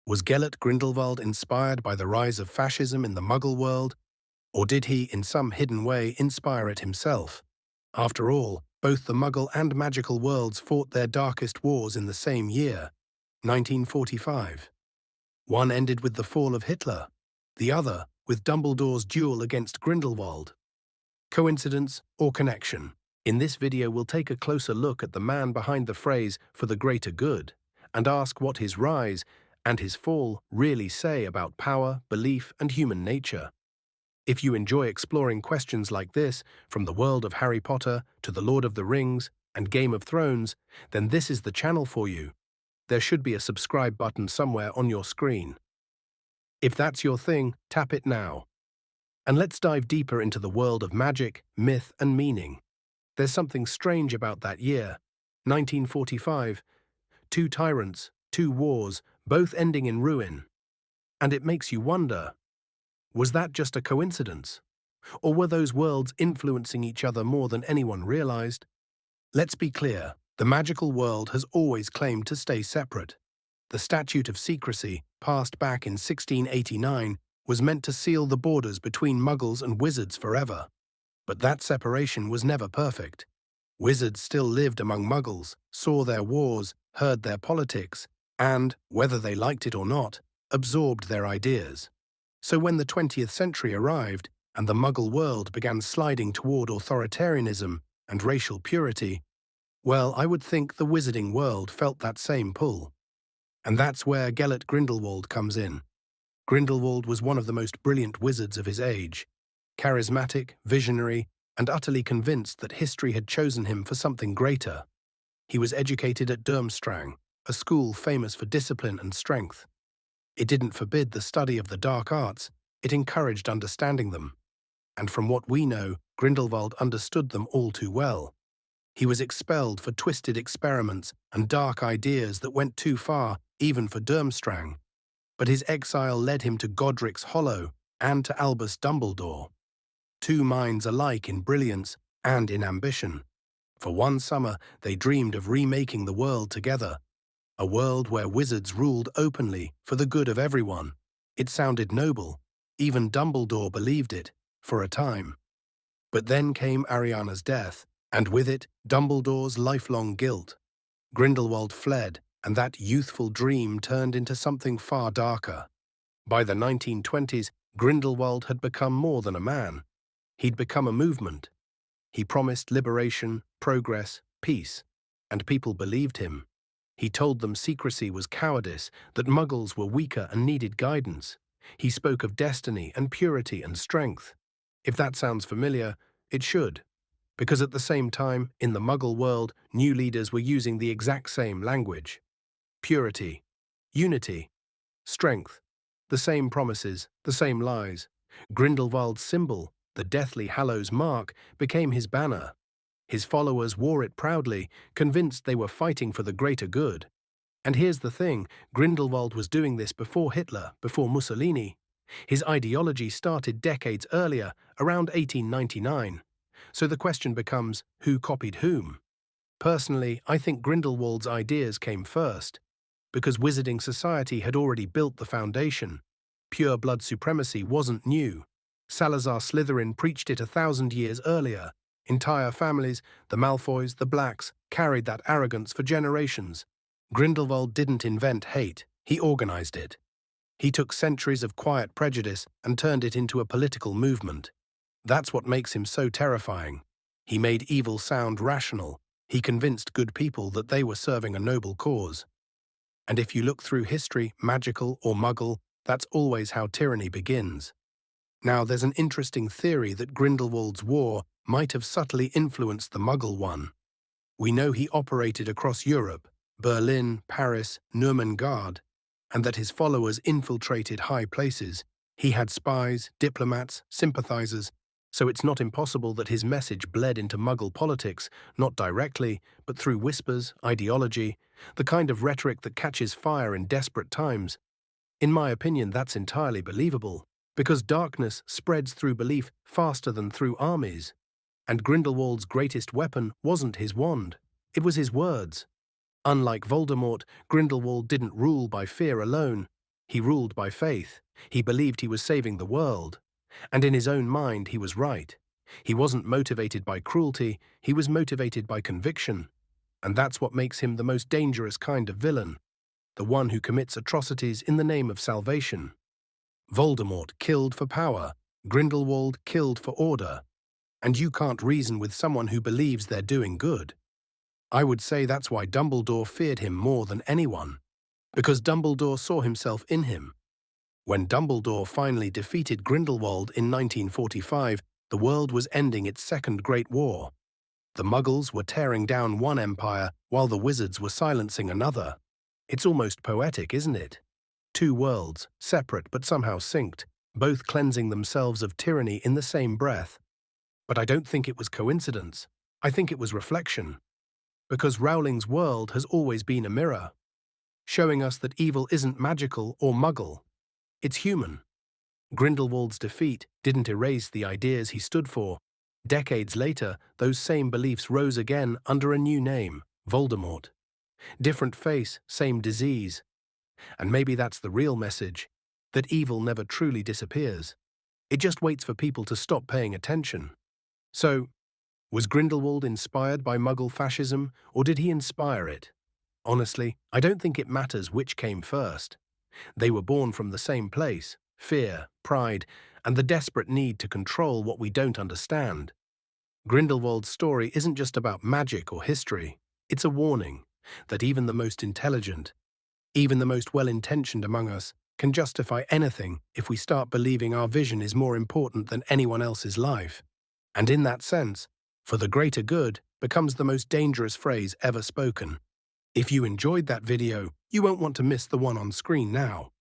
Was Gellert Grindelwald inspired by the rise of fascism in the Muggle world, or did he, in some hidden way, inspire it himself? After all, both the Muggle and magical worlds fought their darkest wars in the same year, 1945. One ended with the fall of Hitler, the other with Dumbledore's duel against Grindelwald. Coincidence or connection? In this video, we'll take a closer look at the man behind the phrase "for the greater good" and ask what his rise and his fall really say about power, belief, and human nature. If you enjoy exploring questions like this, from the world of Harry Potter to the Lord of the Rings and Game of Thrones, then this is the channel for you. There should be a subscribe button somewhere on your screen. If that's your thing, tap it now. And let's dive deeper into the world of magic, myth, and meaning. There's something strange about that year, 1945. Two tyrants, two wars, both ending in ruin. And it makes you wonder, was that just a coincidence? Or were those worlds influencing each other more than anyone realized? Let's be clear, the magical world has always claimed to stay separate. The Statute of Secrecy, passed back in 1689, was meant to seal the borders between Muggles and wizards forever. But that separation was never perfect. Wizards still lived among Muggles, saw their wars, heard their politics, and, whether they liked it or not, absorbed their ideas. So when the 20th century arrived and the Muggle world began sliding toward authoritarianism and racial purity, well, I would think the wizarding world felt that same pull. And that's where Gellert Grindelwald comes in. Grindelwald was one of the most brilliant wizards of his age, charismatic, visionary, and utterly convinced that history had chosen him for something greater. He was educated at Durmstrang, a school famous for discipline and strength. It didn't forbid the study of the dark arts, it encouraged understanding them. And from what we know, Grindelwald understood them all too well. He was expelled for twisted experiments and dark ideas that went too far, even for Durmstrang. But his exile led him to Godric's Hollow and to Albus Dumbledore. Two minds alike in brilliance and in ambition. For one summer, they dreamed of remaking the world together. A world where wizards ruled openly for the good of everyone. It sounded noble. Even Dumbledore believed it, for a time. But then came Ariana's death, and with it, Dumbledore's lifelong guilt. Grindelwald fled, and that youthful dream turned into something far darker. By the 1920s, Grindelwald had become more than a man. He'd become a movement. He promised liberation, progress, peace, and people believed him. He told them secrecy was cowardice, that Muggles were weaker and needed guidance. He spoke of destiny and purity and strength. If that sounds familiar, it should. Because at the same time, in the Muggle world, new leaders were using the exact same language. Purity, unity, strength, the same promises, the same lies. Grindelwald's symbol, the Deathly Hallows mark, became his banner. His followers wore it proudly, convinced they were fighting for the greater good. And here's the thing, Grindelwald was doing this before Hitler, before Mussolini. His ideology started decades earlier, around 1899. So the question becomes, who copied whom? Personally, I think Grindelwald's ideas came first, because wizarding society had already built the foundation. Pure blood supremacy wasn't new. Salazar Slytherin preached it 1,000 years earlier. Entire families, the Malfoys, the Blacks, carried that arrogance for generations. Grindelwald didn't invent hate, he organized it. He took centuries of quiet prejudice and turned it into a political movement. That's what makes him so terrifying. He made evil sound rational. He convinced good people that they were serving a noble cause. And if you look through history, magical or Muggle, that's always how tyranny begins. Now, there's an interesting theory that Grindelwald's war might have subtly influenced the Muggle one. We know he operated across Europe, Berlin, Paris, Nuremberg, and that his followers infiltrated high places. He had spies, diplomats, sympathizers, so it's not impossible that his message bled into Muggle politics, not directly, but through whispers, ideology, the kind of rhetoric that catches fire in desperate times. In my opinion, that's entirely believable, because darkness spreads through belief faster than through armies. And Grindelwald's greatest weapon wasn't his wand, it was his words. Unlike Voldemort, Grindelwald didn't rule by fear alone. He ruled by faith. He believed he was saving the world. And in his own mind, he was right. He wasn't motivated by cruelty, he was motivated by conviction. And that's what makes him the most dangerous kind of villain, the one who commits atrocities in the name of salvation. Voldemort killed for power, Grindelwald killed for order. And you can't reason with someone who believes they're doing good. I would say that's why Dumbledore feared him more than anyone, because Dumbledore saw himself in him. When Dumbledore finally defeated Grindelwald in 1945, the world was ending its Second Great War. The Muggles were tearing down one empire while the wizards were silencing another. It's almost poetic, isn't it? Two worlds, separate but somehow synced, both cleansing themselves of tyranny in the same breath. But I don't think it was coincidence. I think it was reflection. Because Rowling's world has always been a mirror, showing us that evil isn't magical or muggle. It's human. Grindelwald's defeat didn't erase the ideas he stood for. Decades later, those same beliefs rose again under a new name, Voldemort. Different face, same disease. And maybe that's the real message, that evil never truly disappears. It just waits for people to stop paying attention. So, was Grindelwald inspired by Muggle fascism, or did he inspire it? Honestly, I don't think it matters which came first. They were born from the same place, fear, pride, and the desperate need to control what we don't understand. Grindelwald's story isn't just about magic or history. It's a warning that even the most intelligent, even the most well-intentioned among us, can justify anything if we start believing our vision is more important than anyone else's life. And in that sense, for the greater good becomes the most dangerous phrase ever spoken. If you enjoyed that video, you won't want to miss the one on screen now.